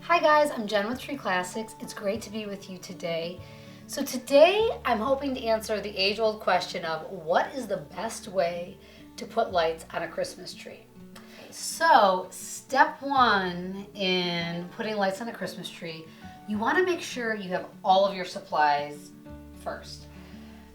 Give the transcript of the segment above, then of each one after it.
Hi guys, I'm Jen with Tree Classics. It's great to be with you today. So today I'm hoping to answer the age-old question of what is the best way to put lights on a Christmas tree? So step one in putting lights on a Christmas tree, you want to make sure you have all of your supplies first.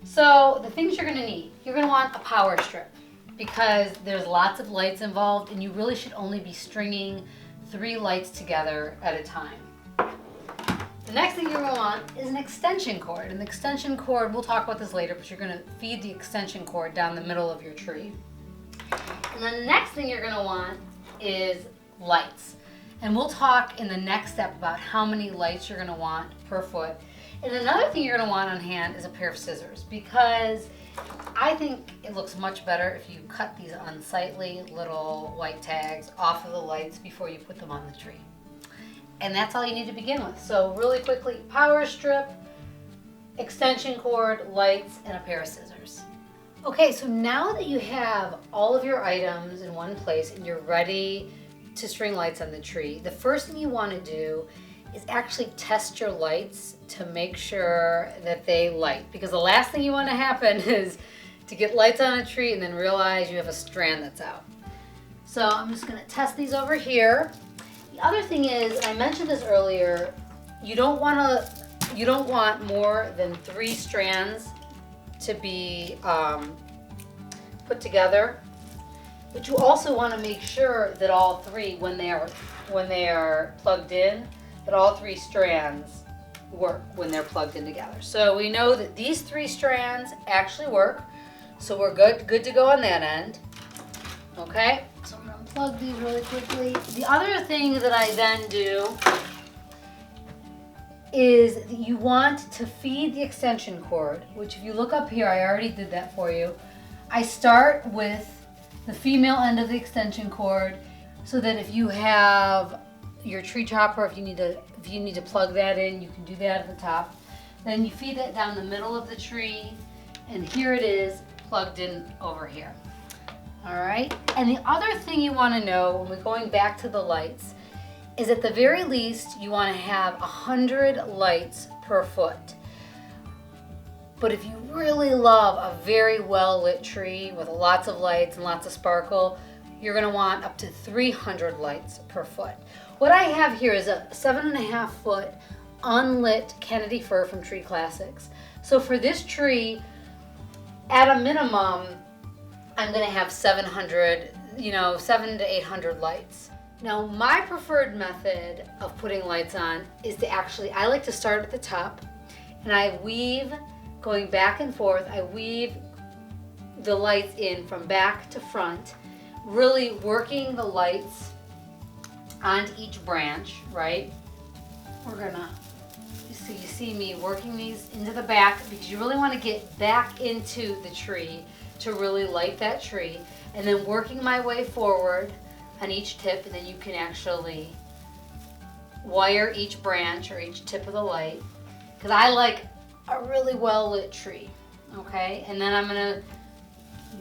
So the things you're going to need, you're going to want a power strip because there's lots of lights involved and you really should only be stringing 3 lights together at a time. The next thing you're going to want is an extension cord. An extension cord, we'll talk about this later, but you're going to feed the extension cord down the middle of your tree. And then the next thing you're going to want is lights. And we'll talk in the next step about how many lights you're going to want per foot. And another thing you're going to want on hand is a pair of scissors, because I think it looks much better if you cut these unsightly little white tags off of the lights before you put them on the tree. And that's all you need to begin with. So really quickly, power strip, extension cord, lights, and a pair of scissors. Okay, so now that you have all of your items in one place and you're ready to string lights on the tree, the first thing you want to do is actually test your lights to make sure that they light. Because the last thing you want to happen is to get lights on a tree and then realize you have a strand that's out. So I'm just going to test these over here. The other thing is, I mentioned this earlier, you don't want more than 3 strands to be put together. But you also want to make sure that all 3, when they are plugged in, that all 3 strands work when they're plugged in together. So we know that these 3 strands actually work, so we're good to go on that end. Okay, so I'm gonna unplug these really quickly. The other thing that I then do is that you want to feed the extension cord, which if you look up here, I already did that for you. I start with the female end of the extension cord so that if you have your tree chopper, if you need to plug that in, you can do that at the top. Then you feed that down the middle of the tree, and here it is plugged in over here. All right, and the other thing you want to know when we're going back to the lights is at the very least you want to have 100 lights per foot. But if you really love a very well lit tree with lots of lights and lots of sparkle, you're going to want up to 300 lights per foot. What I have here is a 7.5 foot unlit Kennedy fir from Tree Classics. So for this tree, at a minimum, I'm going to have 700, 700 to 800 lights. Now, my preferred method of putting lights on is to I like to start at the top, and I weave, going back and forth, I weave the lights in from back to front, really working the lights onto each branch, right? You see me working these into the back because you really want to get back into the tree to really light that tree, and then working my way forward on each tip, and then you can actually wire each branch or each tip of the light, because I like a really well lit tree. Okay, and then I'm gonna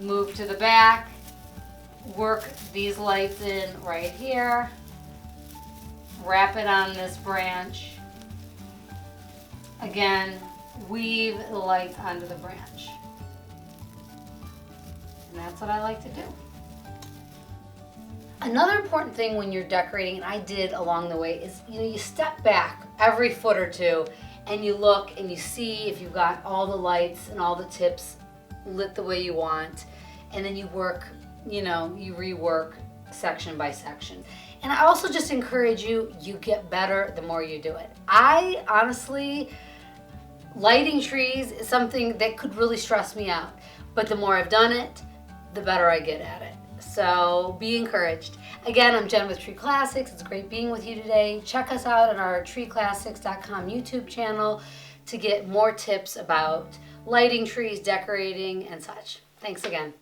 move to the back, work these lights in right here, wrap it on this branch, again weave the lights onto the branch, and that's what I like to do. Another important thing when you're decorating, and I did along the way, is you step back every foot or two and you look and you see if you've got all the lights and all the tips lit the way you want, and then you work, you rework section by section. And I also just encourage you get better the more you do it. I honestly, lighting trees is something that could really stress me out, but the more I've done it, the better I get at it. So be encouraged. Again, I'm Jen with Tree Classics. It's great being with you today. Check us out on our treeclassics.com YouTube channel to get more tips about lighting trees, decorating, and such. Thanks again.